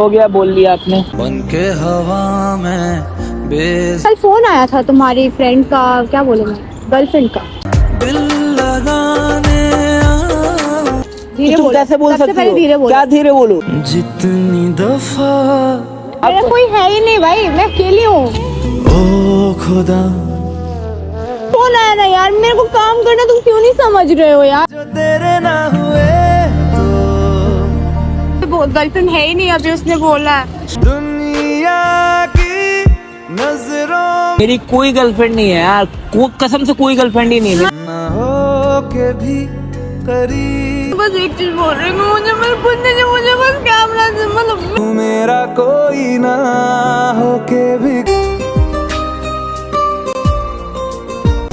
हो गया, बोल लिया आपने। बन के हवा में कल फोन आया था तुम्हारी फ्रेंड का, क्या बोले मैं, गर्लफ्रेंड का। दिल लगाने धीरे तुम बोलो, कैसे बोल सबसे सकती पहले हो? धीरे बोलो। क्या धीरे बोलो? जितनी दफा मेरा कोई है ही नहीं भाई, मैं अकेली हूँ। ओ खुदा फोन आया ना यार, मेरे को काम करना, तुम क्यों नहीं समझ रहे हो यार। जो तेरे ना हुए तो गर्लफ्रेंड है ही नहीं अभी, उसने बोला है। दुनिया की नजरों मेरी कोई गर्लफ्रेंड नहीं है यार, कसम से कोई गर्लफ्रेंड ही नहीं है। ना हो के भी करीब बस एक चीज बोल रही हूँ, मुझे बस कैमरा से मतलब तू मेरा कोई ना हो के भी।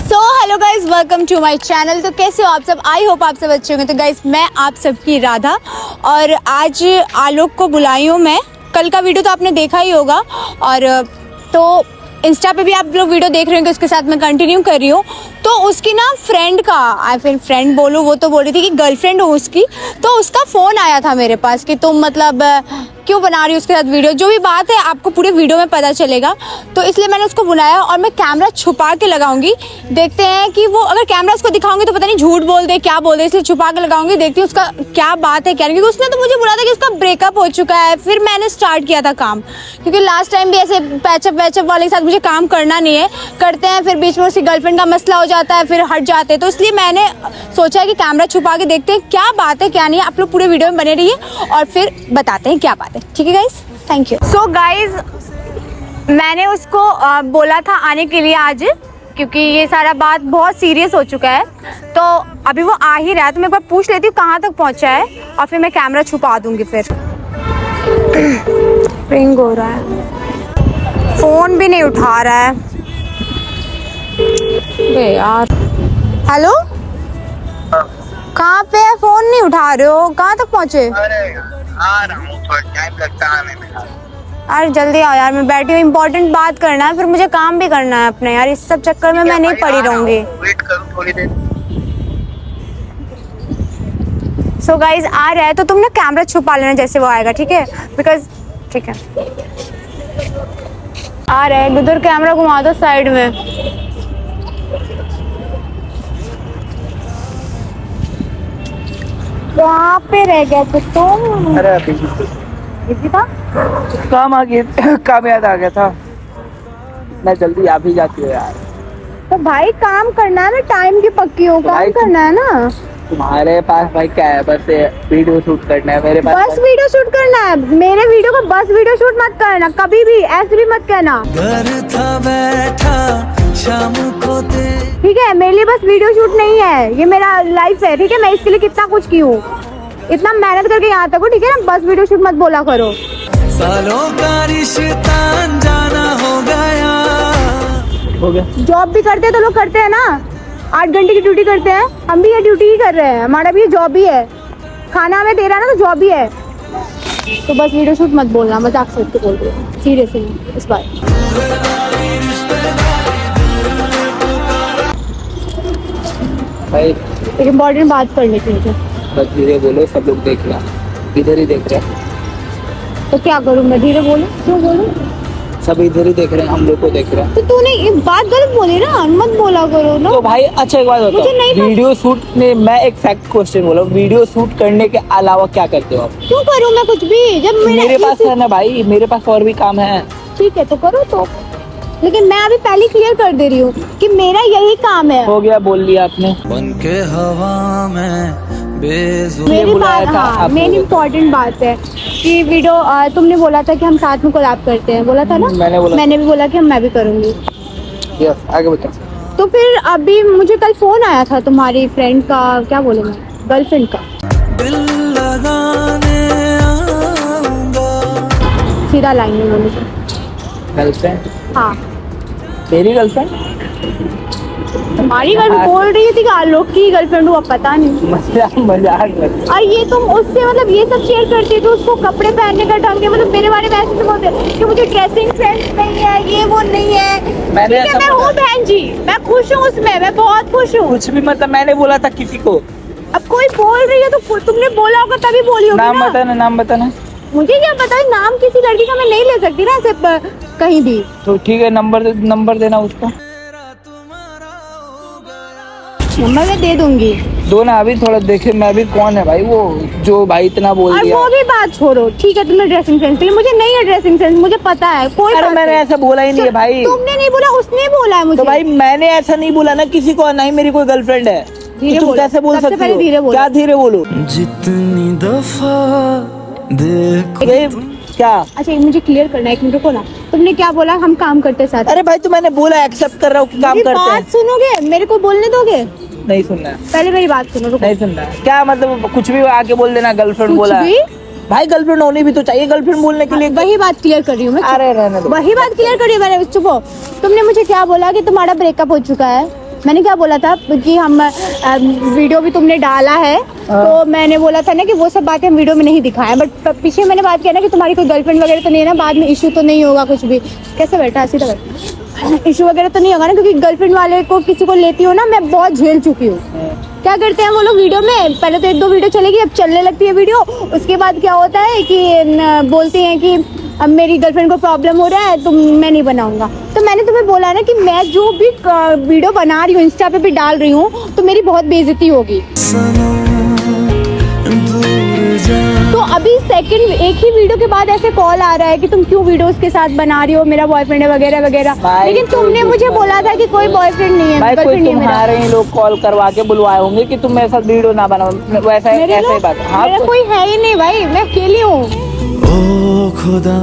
So hello guys, welcome to my channel. तो कैसे हो आप सब? आई होप आप सब अच्छे होंगे। तो गाइज मैं आप सबकी राधा, और आज आलोक को बुलाई हूँ मैं। कल का वीडियो तो आपने देखा ही होगा, और तो इंस्टा पे भी आप लोग वीडियो देख रहे होंगे, उसके साथ मैं कंटिन्यू कर रही हूँ। तो उसकी ना फ्रेंड का, फिर फ्रेंड बोलूँ, वो तो बोल रही थी कि गर्लफ्रेंड हो उसकी। तो उसका फ़ोन आया था मेरे पास कि तुम मतलब क्यों बना रही हो उसके साथ वीडियो। जो भी बात है आपको पूरे वीडियो में पता चलेगा, तो इसलिए मैंने उसको बुलाया। और मैं कैमरा छुपा के लगाऊंगी, देखते हैं कि वो, अगर कैमरा उसको दिखाऊंगी तो पता नहीं झूठ बोल दे, क्या बोल दे, इसलिए छुपा के लगाऊंगी। देखती हूँ उसका क्या बात है, क्या नहीं। क्योंकि उसने तो मुझे बोला था कि उसका ब्रेकअप हो चुका है, फिर मैंने स्टार्ट किया था काम। क्योंकि लास्ट टाइम भी ऐसे पैचअप वाले के साथ मुझे काम करना नहीं है, करते हैं फिर बीच में उसकी गर्लफ्रेंड का मसला हो जाता है, फिर हट जाते हैं। तो इसलिए मैंने सोचा है कि कैमरा छुपा के देखते हैं क्या बात है क्या नहीं है। आप लोग पूरे वीडियो में बने रहिए और फिर बताते हैं क्या बात है, ठीक है guys? Thank you. So guys, मैंने उसको बोला था आने के लिए आज, क्योंकि ये सारा बात बहुत सीरियस हो चुका है। तो अभी वो आ ही रहा है, तो मैं एक बार पूछ लेती हूँ कहाँ तक पहुँचा है, और फिर मैं कैमरा छुपा दूंगी। फिर रिंग हो रहा है, फोन भी नहीं उठा रहा है। अरे यार, हेलो, कहाँ पे है? फोन नहीं उठा रहे हो, कहाँ तक पहुँचे? आ रहा हूँ, थोड़ा टाइम लगता है आने में। अरे जल्दी आओ यार, मैं बैठी हूँ, इम्पोर्टेंट बात करना है, फिर मुझे काम भी करना है अपने। यार इस सब चक्कर में मैं नहीं पड़ी रहूंगी। वेट करो थोड़ी देर। सो गाइज आ रहा है, तो तुम ना कैमरा छुपा लेना जैसे वो आएगा, ठीक है? बिकॉज ठीक है, आ रहा है। उधर कैमरा घुमा दो साइड में। वहाँ पे रह गया तो तुम। अरे अभी बिजी था, काम आ गया, काम याद आ गया था। मैं जल्दी आ भी जाती हूँ यार। तो भाई काम करना है ना, टाइम की पक्की हो, तो काम भाई करना है ना। तुम्हारे पास भाई क्या है? बस वीडियो शूट करना है। मेरे पास बस वीडियो शूट करना है। मेरे वीडियो को बस वीडियो शूट मत करना कभी भी, ऐसे भी मत कहना, घर था बैठा शाम को ठीक है? मेरे लिए बस वीडियो शूट नहीं है, ये मेरा लाइफ है, ठीक है? मैं इसके लिए कितना कुछ की हूँ, इतना मेहनत करके यहाँ तक हूँ, ठीक है ना? बस वीडियो शूट मत बोला करो। सालों का रिश्ता जाना हो गया। हो गया। जॉब भी करते हैं तो लोग करते हैं ना, 8 घंटे की ड्यूटी करते हैं, हम भी ये ड्यूटी ही कर रहे हैं, हमारा भी ये जॉब ही है। खाना हमें दे रहा है ना, तो जॉब ही है। तो बस वीडियो शूट मत बोलना, मजाक से बोल रही हूँ, सीरियसली इस बार। भाई एक इम्पोर्टेंट बात करनी थी मुझे। बस धीरे बोलो, सब लोग देख रहे हैं, इधर ही देख रहे हैं। तो क्या करूँ मैं? धीरे बोलूँ? क्यों बोलूँ? सब इधर ही देख रहे हैं, हम लोग को देख रहे हैं। तो तूने ये बात गलत बोली ना, मत बोला करो ना। तो भाई अच्छा एक बात मुझे नहीं बताओ, वीडियो शूट में मैं एक फैक्ट क्वेश्चन बोला, वीडियो शूट करने के अलावा क्या करते हो आप? क्यों करूँ मैं कुछ भी, जब मेरे पास है ना भाई, मेरे पास और भी काम है। ठीक है तो करो तो, लेकिन मैं अभी पहले क्लियर कर दे रही हूँ कि मेरा यही काम है। हो गया, बोल लिया आपने। बन के हवा में बेजुबान मेरी बुलाया बात, था हाँ, आप मेन लोगों को। इम्पोर्टेंट बात है कि वीडियो तुमने बोला था कि हम साथ में कोलैब करते हैं, बोला था ना? मैंने भी बोला कि मैं भी करूँगी। यस, आगे बताओ। तो फिर अभी मुझे कल फोन आया था तुम्हारी फ्रेंड का, क्या बोले मैं, गर्लफ्रेंड का। दिल लगाने आऊंगा। सीधा लाइन में बोली थी। गर्लफ्रेंड? हाँ, मेरी गर्लफ्रेंड? तुम्हारी गर्लफ्रेंड बोल रही थी कि आलोक की गर्लफ्रेंड हुआ, पता नहीं। मजाक। और ये तुम उससे मतलब ये सब शेयर करती थी, उसको कपड़े पहनने का ढंग है, मतलब मेरे बारे में ऐसे बोलते कि मुझे ड्रेसिंग सेंस नहीं है, ये वो नहीं है। मैंने ठीक है, ऐसा मैं हूँ बहन जी, मैं खुश हूँ उसमें, मैं बहुत खुश हूँ। कुछ भी मतलब मैंने बोला था किसी को? अब कोई बोल रही है तो तुमने बोला होगा तभी बोली होगी नाम ना। बताना, नाम बताना। मुझे क्या पता है, नाम किसी लड़की का मैं नहीं ले सकती ना ऐसे कहीं भी। तो ठीक है, नंबर देना उसका। नंबर मैं दे दूंगी। दो ना, अभी थोड़ा देखे मैं भी कौन है भाई वो जो भाई इतना बोल और दिया। वो भी बात छोड़ो, ठीक है तुम्हें ड्रेसिंग सेंस चाहिए, मुझे नहीं है ड्रेसिंग सेंस, मुझे पता है। कोई अरे बात मैंने नहीं। ऐसा बोला ही नहीं है भाई। तुमने नहीं बोला, उसने बोला है मुझे। तो भाई मैंने ऐसा नहीं बोला ना किसी को, ना ही मेरी कोई गर्लफ्रेंड है। धीरे तो तुम बोलो, कैसे बोल सबसे सकती पहले हो? धीरे बोलो। क्या धीरे बोलो? जितनी दफा देखो ये क्या? अच्छा ये मुझे क्लियर करना है, एक मिनट रुको ना। तुमने क्या बोला? हम काम करते साथ। अरे भाई तो मैंने बोला एक्सेप्ट कर रहा हूँ कि काम मेरी करते हैं। बात सुनोगे? मेरे को बोलने दोगे? नहीं सुनना है, पहले मेरी बात सुनो, रुको। नहीं सुनना है। क्या मतलब कुछ भी आके बोल देना गर्लफ्रेंड कुछ बोला है। भी? भाई गर्लफ्रेंड होनी भी तो चाहिए गर्लफ्रेंड बोलने के लिए। वही बात क्लियर कर रही हूँ मैं। अरे रहने दो। वही बात क्लियर कर रही हूँ मैंने। चुप हो। तुमने मुझे क्या बोला कि तुम्हारा ब्रेकअप हो चुका है? मैंने क्या बोला था कि हम वीडियो भी तुमने डाला है, तो मैंने बोला था ना कि वो सब बातें हम वीडियो में नहीं दिखाया, बट पीछे मैंने बात किया ना कि तुम्हारी कोई गर्लफ्रेंड वगैरह तो नहीं है ना, बाद में इशू तो नहीं होगा कुछ भी। कैसे बैठा? सीधा बैठा। इशू वगैरह तो नहीं होगा ना, क्योंकि गर्लफ्रेंड वाले को किसी को लेती हो ना, मैं बहुत झेल चुकी हूँ। क्या करते हैं वो लोग वीडियो में, पहले तो 1-2 वीडियो चलेगी, अब चलने लगती है वीडियो, उसके बाद क्या होता है कि बोलती हैं कि अब मेरी गर्लफ्रेंड को प्रॉब्लम हो रहा है तो मैं नहीं बनाऊंगा। तो मैंने तुम्हें बोला ना कि मैं जो भी वीडियो बना रही हूँ, इंस्टा पे भी डाल रही हूँ, तो मेरी बहुत बेइज्जती होगी। तो अभी सेकंड एक ही वीडियो के बाद ऐसे कॉल आ रहा है कि तुम क्यों वीडियो उसके साथ बना रही हो, मेरा बॉयफ्रेंड है वगैरह वगैरह। लेकिन तुमने मुझे बोला था कि कोई बॉयफ्रेंड नहीं है, भाई कोई गर्लफ्रेंड नहीं है मेरा। तुम्हारे ही लोग कॉल करवा के बुलवाए होंगे कि तुम मेरे साथ वीडियो ना बनाओ, वैसा मेरे ऐसा ही लोग- बात। हाँ मेरा कोई है ही नहीं भाई, मैं अकेली हूँ। ओ खुदा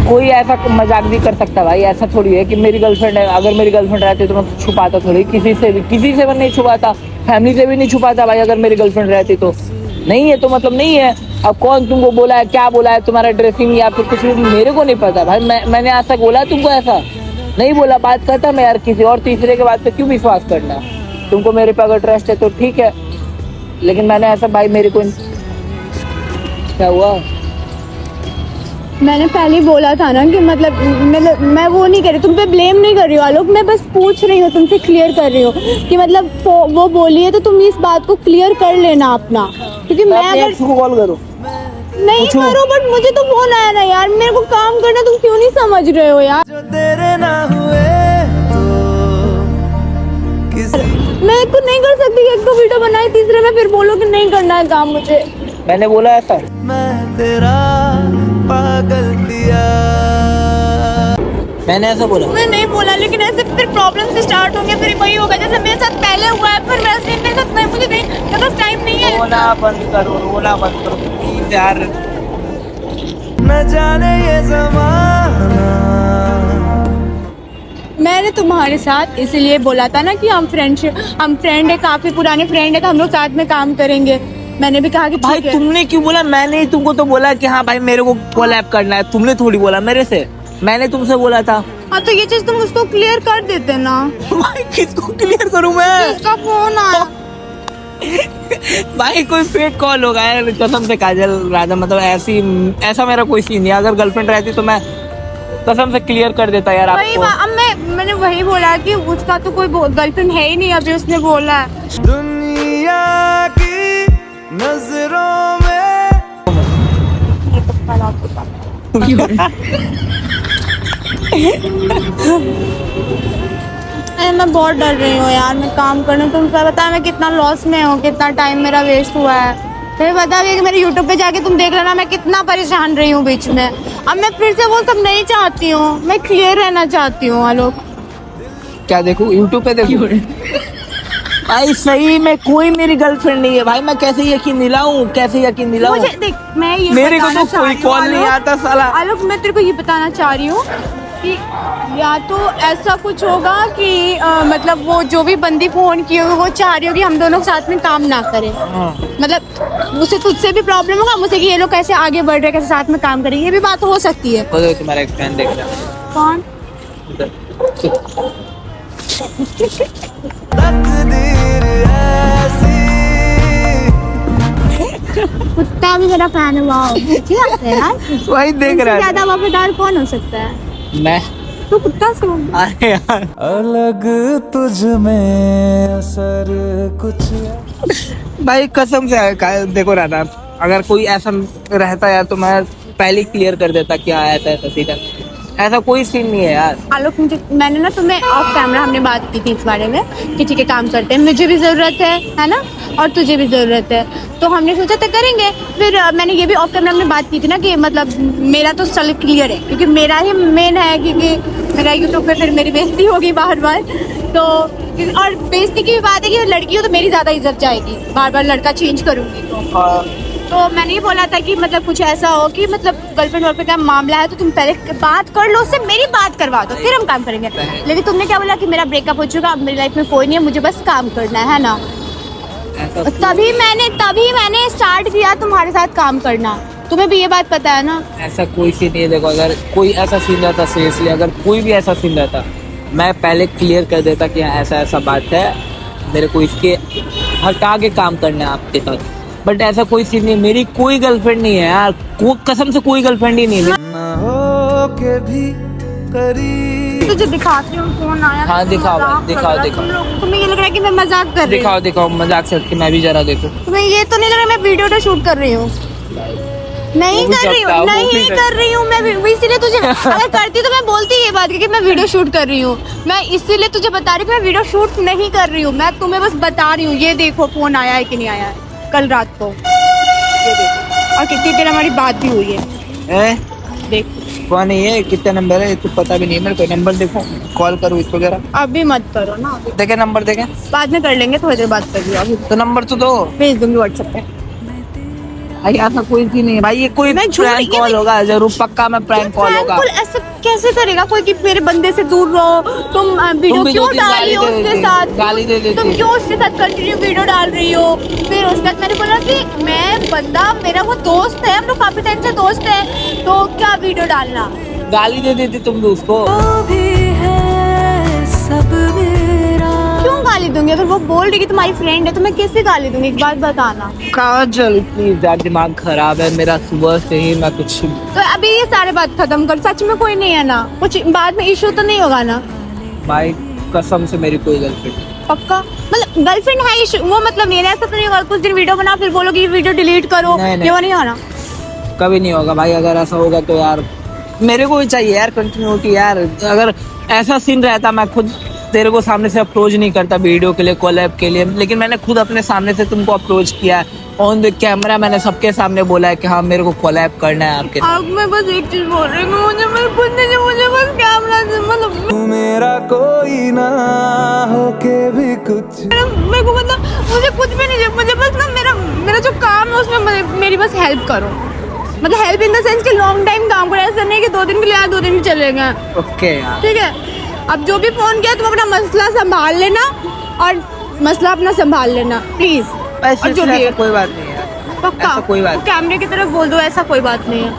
कोई ऐसा मजाक भी कर सकता भाई, ऐसा थोड़ी है कि मेरी गर्लफ्रेंड है। अगर मेरी गर्लफ्रेंड रहती तो मैं छुपाता थोड़ी, किसी से मैं नहीं छुपाता, फैमिली से भी नहीं छुपाता भाई। अगर मेरी गर्लफ्रेंड रहती तो नहीं है तो मतलब नहीं है। अब कौन तुमको बोला है, क्या बोला है, तुम्हारा ड्रेसिंग या फिर कुछ भी मेरे को नहीं पता भाई। मैंने आज तक बोला तुमको ऐसा नहीं बोला। बात करता मैं यार, किसी और तीसरे के बात पे क्यों विश्वास करना? तुमको मेरे पे अगर ट्रस्ट है तो ठीक है, लेकिन मैंने ऐसा भाई मेरे को क्या हुआ? मैंने पहले ही बोला था ना कि मतलब मैं वो नहीं कर रही, तुम पे ब्लेम नहीं कर रही हो आलोक, मैं बस पूछ रही हूँ तुमसे, क्लियर कर रही हूँ कि मतलब वो बोली है तो तुम इस बात को क्लियर कर लेना अपना, क्योंकि मैं अगर कॉल करो नहीं करो, बट मुझे तो फोन आया ना यार, मेरे को काम करना, तुम क्यों नहीं समझ रहे हो यार? जो तेरे ना हुए तो किसी मैं खुद नहीं कर सकती, एक तो वीडियो बनाई, तीसरे में फिर बोलो कि नहीं करना है काम मुझे। मैंने बोला ऐसा? मैं तेरा पागल पिया। मैंने ऐसा बोला? मैं नहीं बोला, लेकिन ऐसे फिर प्रॉब्लम से स्टार्ट होंगे, फिर वही होगा जैसे मेरे साथ पहले हुआ है। फिर मेरे साथ नहीं, मुझे नहीं, मेरे पास टाइम नहीं है। रोना बंद करो, रोना बंद करो प्लीज यार। न जाने ये जमाना। मैंने तुम्हारे साथ इसीलिए बोला था ना कि हम फ्रेंड है, काफी पुराने फ्रेंड है, तो हम लोग साथ में काम करेंगे। मैंने भी कहा कि भाई ठीक है। तुमने क्यों बोला? मैंने ही तुमको तो बोला कि हाँ भाई मेरे को कोलैब करना है, तुमने थोड़ी बोला मेरे से, मैंने तुमसे बोला था। हाँ तो ये चीज तुम उसको क्लियर कर देते ना। भाई किसको क्लियर करूं मैं? उसका फोन आया। भाई कोई फेक कॉल होगा यार, कसम से काजल राजा, मतलब ऐसा मेरा कोई सीन नहीं है। अगर गर्लफ्रेंड रहती तो मैं कसम से क्लियर कर देता यार वही आपको। अब मैंने वही बोला कि उसका तो कोई गर्लफ्रेंड है ही नहीं, अभी उसने बोला है। दुनिया की नजरों में मैं बहुत डर रही हूँ यार, मैं काम करने, तुमको पता है मैं कितना लॉस में हूँ, कितना टाइम मेरा वेस्ट हुआ है। फिर बता कि मेरे यूट्यूब पे जाके तुम देख लेना, मैं कितना परेशान रही हूँ बीच में। अब मैं फिर से वो सब नहीं चाहती हूँ, मैं क्लियर रहना चाहती हूँ। आलोक क्या देखो यूट्यूब पे देखो? भाई सही में कोई मेरी गर्लफ्रेंड नहीं है भाई, मैं कैसे यकीन दिलाऊं, कैसे यकीन दिलाऊं? मुझे देख, मैं ये मेरे को बताना तो चाह कोई रही हूँ, कॉल नहीं आलोक, आता साला। आलोक मैं तेरे को ये बताना चाह रही हूँ कि या तो ऐसा कुछ होगा कि मतलब वो जो भी बंदी फोन की होगी वो चाह रही होगी हम दोनों साथ में काम ना करें। मतलब उसे तुझसे भी प्रॉब्लम होगा, मुझसे कि ये लोग कैसे आगे बढ़ रहे, कैसे साथ में काम करेंगे, ये भी बात हो सकती है। वो देखो तुम्हारा एक फ्रेंड देख रहा है। कौन? तकदीर ऐसी कुत्ता भी मेरा फैन है। वाह अच्छी बात है यार। वही देख तुमसे रहा है ज्यादा वफादार कौन हो सकता है? मैं। तो कुत्ता से हूँ। अरे यार अलग तुझ में असर कुछ भाई कसम से देखो राधा, अगर कोई ऐसा रहता यार तो मैं पहले क्लियर कर देता कि हाँ ऐसा सीन है। ऐसा कोई सीन नहीं है यार। आलोक, मैंने ना तुम्हें ऑफ कैमरा हमने बात की थी इस बारे में कि ठीक है काम करते हैं, मुझे भी ज़रूरत है ना, और तुझे भी ज़रूरत है, तो हमने सोचा था करेंगे। फिर मैंने ये भी ऑफ कैमरा हमने बात की थी ना कि मतलब मेरा तो चल क्लियर है क्योंकि मेरा ही मेन है, क्योंकि मेरा यूट्यूब पे फिर मेरी बेइज्जती होगी बार बार। तो और बेइज्जती की भी बात है कि लड़की हो तो मेरी ज़्यादा इज्जत जाएगी, बार बार लड़का चेंज करूँगी तो मैंने ये बोला था कि मतलब कुछ ऐसा हो कि मतलब गर्लफ्रेंड वर्लफ्रेंड का मामला है तो तुम पहले बात कर लो, उससे मेरी बात करवा दो, फिर हम काम करेंगे। लेकिन तुमने क्या बोला कि मेरा ब्रेकअप हो चुका, अब मेरी लाइफ में कोई नहीं है, मुझे बस काम करना है ना। तभी मैंने स्टार्ट किया तुम्हारे साथ काम करना। तुम्हें भी ये बात पता है ना। ऐसा कोई सीन नहीं है। देखो अगर कोई ऐसा सीन रहता, सीरियसली अगर कोई भी ऐसा सीन रहता, मैं पहले क्लियर कर देता कि ऐसा बात है, मेरे को इसके हटा के काम करना है आपके साथ। बट ऐसा कोई सीन नहीं, मेरी कोई गर्लफ्रेंड नहीं है यार, कसम से कोई गर्लफ्रेंड ही नहीं है। ना हो के भी करीब। तुझे दिखाती हूँ फोन आया। हाँ दिखाओ। तुम्हें ये लग रहा है कि मैं मजाक कर रही हूँ? दिखाओ मजाक से हट के मैं भी जरा देखूं। तुम्हें ये तो नहीं लग रहा मैं वीडियो तो शूट कर रही हूँ? नहीं कर रही हूँ मैं इसीलिए तुझे अगर करती तो मैं बोलती ये बात कि मैं वीडियो शूट कर रही हूँ। मैं इसीलिए तुझे बता रही हूँ मैं वीडियो शूट नहीं कर रही हूँ, मैं तुम्हें बस बता रही हूँ। ये देखो फोन आया है कि नहीं आया है कल रात को, ये देखो। और कितनी देर हमारी बात भी हुई है देखो। कौन है ये, कितना नंबर है तो पता भी नहीं मेरे को। नंबर देखो, कॉल करूँ इसको जरा। अभी मत करो ना, देखे नंबर देखे, बाद में कर लेंगे, थोड़ी देर बात कर लियो। अभी तो नंबर तो दो, भेज दूंगी व्हाट्सएप पे। भाई ऐसा कोई भी नहीं है भाई, ये कोई प्रैंक कॉल होगा जरूर, पक्का में प्रैंक कॉल होगा। ऐसे कैसे करेगा कोई कि मेरे बंदे से दूर रहो, तुम वीडियो क्यों डाल रही हो उसके साथ, गाली दे देती, तुम क्यों उसके साथ कंटिन्यू वीडियो डाल रही हो। फिर उसके बाद मैंने बोला कि मैं बंदा, मेरा वो दोस्त है, हम लोग काफी टाइम से दोस्त है, तो क्या वीडियो डालना। गाली दे देती तुम तो उसको। क्यों गाली दूंगी? अगर वो बोल रही कि तुम्हारी फ्रेंड है तो मैं कैसे गाली दूंगी, एक बात बताना। काजल प्लीज यार, दिमाग खराब है मेरा सुबह से ही, मैं कुछ तो अभी ये सारे बात खत्म कर, सच में कोई नहीं है ना, कुछ बाद में इशू तो नहीं होगा ना? भाई कसम से मेरी कोई गर्लफ्रेंड पक्का? मतलब गर्लफ्रेंड है इशू, वो मतलब मेरे ऐसा तो नहीं होगा कुछ दिन वीडियो बना फिर बोलोगे ये वीडियो डिलीट करो, ये वो नहीं होना? कभी नहीं होगा भाई। अगर ऐसा होगा तो यार मेरे को भी चाहिए यार कंटिन्यूटी यार। अगर ऐसा सीन रहता मैं खुद तेरे को सामने से अप्रोच नहीं करता वीडियो के लिए, कोलैब के लिए, लेकिन मैंने खुद अपने सामने से तुमको अप्रोच किया है ऑन द कैमरा। मैंने सबके सामने बोला है कि हाँ मेरे को कोलैब करना है आपके साथ। अब मैं बस एक चीज बोल रही हूँ, मुझे बस कैमरा से मतलब मेरा कोई ना हो के भी कुछ। मेरे को मतलब मुझे कुछ भी नहीं, मुझे बस ना मेरा जो काम है उसमें मेरी बस हेल्प करो। मतलब हेल्प इन द सेंस कि लॉन्ग टाइम काम करो, ऐसा नहीं कि 2 दिन के लिए आए 2 दिन के चले गए। ओके यार ठीक है, अब जो भी फोन किया तुम अपना मसला संभाल लेना और मसला अपना संभाल लेना प्लीज। और जो भी कोई बात नहीं है, पक्का ऐसा कोई बात तो कैमरे की तरफ बोल दो ऐसा कोई बात नहीं है।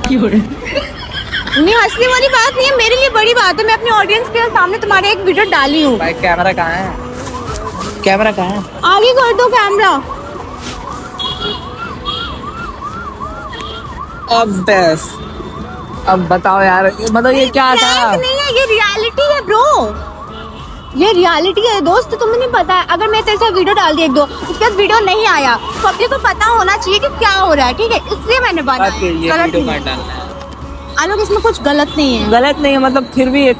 नहीं हंसने वाली बात नहीं है, मेरे लिए बड़ी बात है, मैं अपनी ऑडियंस के सामने तुम्हारे एक वीडियो डाली हूँ। भाई कैमरा कहाँ है, कैमरा कहाँ है? आगे कर दो कैमरा। अब बस अब बताओ यार, मतलब ये क्या था? प्रैंक नहीं है, ये रियलिटी है ब्रो, ये रियलिटी है दोस्त, तुम्हें नहीं पता है। अगर मैं तेरे से वीडियो डाल दी 1-2 उसके बाद वीडियो नहीं आया तो अब को पता होना चाहिए कि क्या हो रहा है, ठीक है? इसलिए मैंने बनाया। आलोक इसमें कुछ गलत नहीं है। गलत नहीं है मतलब फिर भी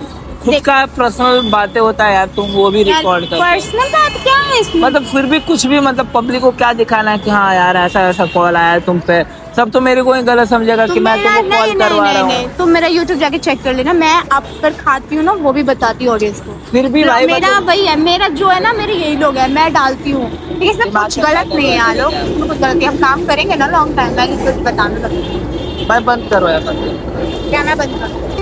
खुद का पर्सनल बातें होता है यार, तुम वो भी रिकॉर्ड कर। पर्सनल बात क्या है इसमें? मतलब फिर भी कुछ भी मतलब पब्लिक को क्या दिखाना है कि हाँ यार ऐसा कॉल आया है तुम पे, सब तो मेरे को ही गलत समझेगा कि मैं तुमको कॉल करवा रहा हूँ। तुम मेरा YouTube जाके चेक कर लेना, मैं आप पर खाती हूँ ना वो भी बताती हूँ ऑडियंस को। फिर भी भाई मेरा वही है, मेरा जो है ना मेरे यही लोग है, मैं डालती हूँ, लेकिन इसमें कुछ गलत नहीं है आलोक, इसमें कुछ गलत नहीं। हम काम करेंगे ना लॉन्ग टाइम, मैं कुछ बताने लगूँ। भाई बंद करो यार, क्या मैं बंद करूँ?